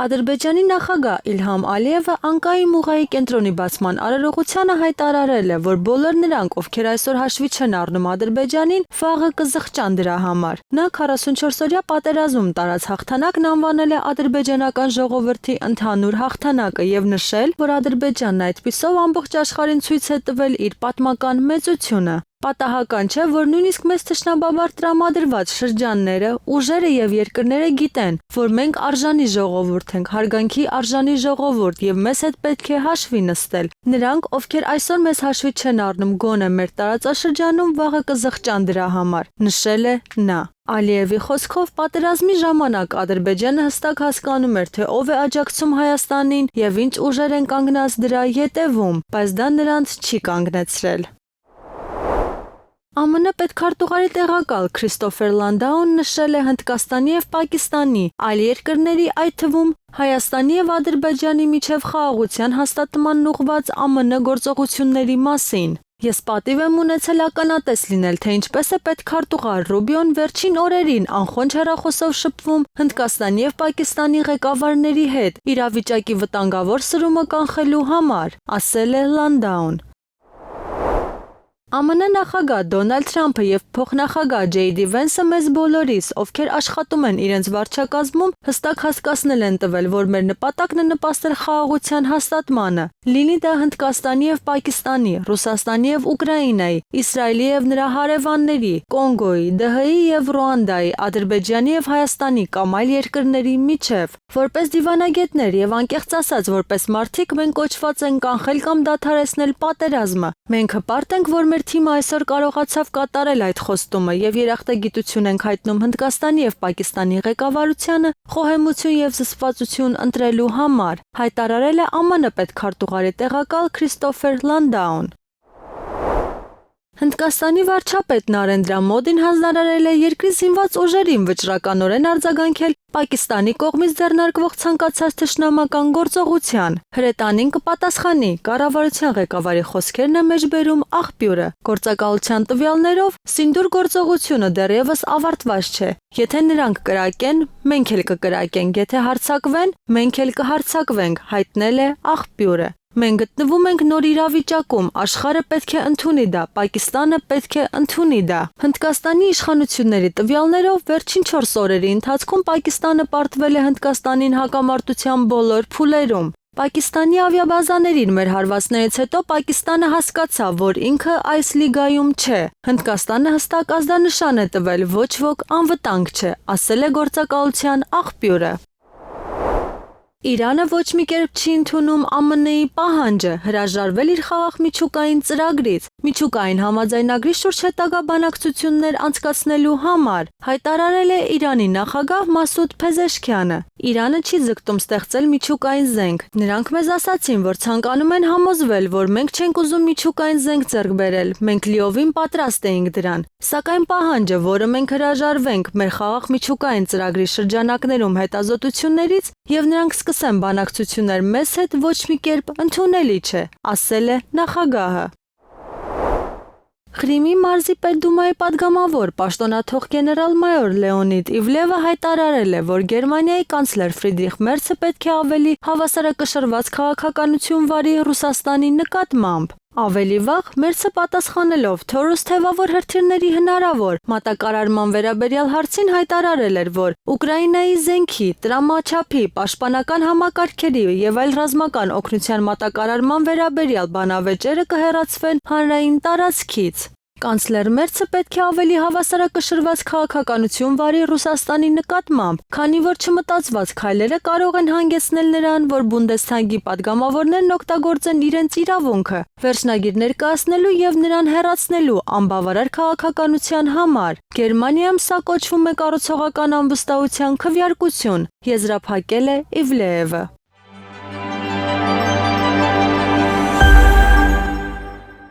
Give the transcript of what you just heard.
Ադրբեջանի նախագահ Իլհամ Ալիևը Անկայի մուղայի կենտրոնի բացման արարողությանը հայտարարել է, որ բոլոր նրանք, ովքեր այսօր հաշվի չեն առնում Ադրբեջանին, վաղը կզղջան դրա համար։ Նա 44-օրյա պատերազմում տարած հաղթանակն անվանել է ադրբեջանական ժողովրդի ընդհանուր հաղթանակը եւ նշել, որ Ադրբեջանն այդպիսով ամբողջ աշխարհին ցույց է տվել իր պատմական մեծությունը։ Պատահական չէ, որ նույնիսկ մեծ թշնամաբար տրամադրված շրջանները, ուժերը եւ երկրները գիտեն, որ մենք արժանի ժողովուրդ ենք, հարգանքի արժանի ժողովուրդ եւ մեզ հետ պետք է հաշվի նստել։ Նրանք, ովքեր այսօր մեզ հաշվի չեն առնում գոնե մեր տարածաշրջանում, վաղը կզղջան դրա համար, նշել է նա։ Ալիևի խոսքով պատերազմի ժամանակ Ադրբեջանը հստակ հասկանում էր, թե ով է աջակցում Հայաստանին եւ ինչ ուժեր են կանգնած դրա ետևում, բայց դա նրանց չի կանգնեցրել։ ԱՄՆ պետքարտուղարի տեղակալ Քրիստոֆեր Լանդաուն նշել է Հնդկաստանի եւ Պակիստանի, այլ երկրների, այդ թվում Հայաստանի եւ Ադրբեջանի միջև խաղաղության հաստատմանն ուղղված ԱՄՆ գործողությունների մասին։ Ես պատիվ եմ ունեցել ականատես լինել, թե ինչպես է պետքարտուղար Ռուբիոն վերջին օրերին անխոնջ հեռախոսով շփվում Հնդկաստանի եւ Պակիստանի ղեկավարների հետ իրավիճակի վտանգավոր սրումը կանխելու համար, ասել է Լանդաուն։ ԱՄՆ նախագահ Դոնալդ Թրամփը եւ փոխնախագահ Ջեյդի Վենսը մեզ բոլորիս, ովքեր աշխատում են իրենց վարչակազմում, հստակ հասկացնել են տվել, որ մեր նպատակն է նպաստել խաղաղության հաստատմանը, լինի դա Հնդկաստանի եւ Պակիստանի, Ռուսաստանի եւ Ուկրաինայի, Իսրայելի եւ նրա հարևանների, Կոնգոյի, ԴՀ-ի եւ Ռուանդայի, Ադրբեջանի եւ Հայաստանի կամ այլ երկրների միջև։ Որպես դիվանագետներ եւ անկեղծ ասած, որպես մարդիկ մենք կոչված ենք կանխել կամ դադարեցնել պատերազմը։ Մենք հպարտ ենք, որ մեր թիմը այսօր կարողացավ կատարել այդ խոստումը եւ երախտագիտություն ենք հայտնում Հնդկաստանի եւ Պակիստանի ղեկավարությանը խոհեմություն եւ զսպվածություն ընտրելու համար, հայտարարել է ԱՄՆ պետքարտուղարի տեղակալ Քրիստոֆեր Լանդաուն։ Հնդկաստանի վարչապետ Նարենդրա Մոդին հանձնարարել է երկրի զինված ուժերին վճռականորեն արձագանքել Պակիստանի կողմից ձեռնարկվող ցանկացած թշնամական գործողության։ Հրետանին կպատասխանի, կառավարության ղեկավարի խոսքերն է մեջբերում աղբյուրը։ Գործակալության տվյալներով Սինդուր գործողությունը դեռևս ավարտված չէ։ Եթե նրանք կրակեն, մենք էլ կկրակենք, եթե հարձակվեն, մենք էլ կհարձակվենք, հայտնել է աղբյուրը։ Մենք գտնվում ենք նոր իրավիճակում, աշխարհը պետք է ընդունի դա, Պակիստանը պետք է ընդունի դա։ Հնդկաստանի իշխանությունների տվյալներով վերջին 4 օրերի ընթացքում Պակիստանը պարտվել է Հնդկաստանին հակամարտության բոլոր փուլերում։ Պակիստանի ավիաբազաներին մեր հարվածներից հետո Պակիստանը հասկացավ, որ ինքը այս լիգայում չէ։ Հնդկաստանը հստակ ազդանշան է տվել, ոչ ոք անվտանգ չէ, ասել է գործակալության աղբյուրը։ Իրանը ոչ մի կերպ չի ընդունում ԱՄՆ-ի պահանջը հրաժարվել իր խաղաղ միջուկային ծրագրից, միջուկային համաձայնագրի շուրջ հետագա բանակցություններ անցկացնելու համար, հայտարարել է Իրանի նախագահ Մասուդ Փեզեշքյանը։ Իրանը չի ձգտում ստեղծել միջուկային զենք։ Նրանք մեզ ասացին, որ ցանկանում են համոզվել, որ մենք չենք ուզում միջուկային զենք ձեռք բերել, մենք լիովին պատրաստ էինք դրան։ Սակայն պահանջը, որը մենք հրաժարվենք մեր խաղաղ միջուկային ծրագրի շրջանակներում հետազոտություններից եւ նրանք սկսեն բանակցություններ մեզ հետ, ոչ մի կերպ ընդունելի չէ, ասել է նախագահը։ Ղրիմի մարզի պետդումայի падգամավոր պաշտոնաթող գեներալ-մայոր Լեոնիդ Իվլևը հայտարարել է, որ Գերմանիայի կանցլեր Ֆրիդրիխ Մերցը պետք է ավելի հավասարակշռված քաղաքականություն վարի Ռուսաստանի նկատմամբ։ Ավելի վաղ Մերցը պատասխանելով Թորոս թևավոր հրթիռների հնարավոր մատակարարման վերաբերյալ հարցին հայտարարել էր, որ Ուկրաինայի զենքի, տրամաչափի, պաշտպանական համակարգերի եւ այլ ռազմական օգնության մատակարարման վերաբերյալ բանավեճերը կհեռացվեն հանրային տարածքից։ Կանցլեր Մերցը պետք է ավելի հավասարակշռված քաղաքականություն վարի Ռուսաստանի նկատմամբ, քանի որ չմտածված քայլերը կարող են հանգեցնել նրան, որ Բունդեսթագի падգամավորներն օգտագործեն իրենց իրավունքը վերջնագիր ներկայացնելու եւ նրան հեռացնելու անբավարար քաղաքականության համար։ Գերմանիայում սա կոչվում է կառուցողական անվստահության քվեարկություն, եզրափակել է Իվլեևը։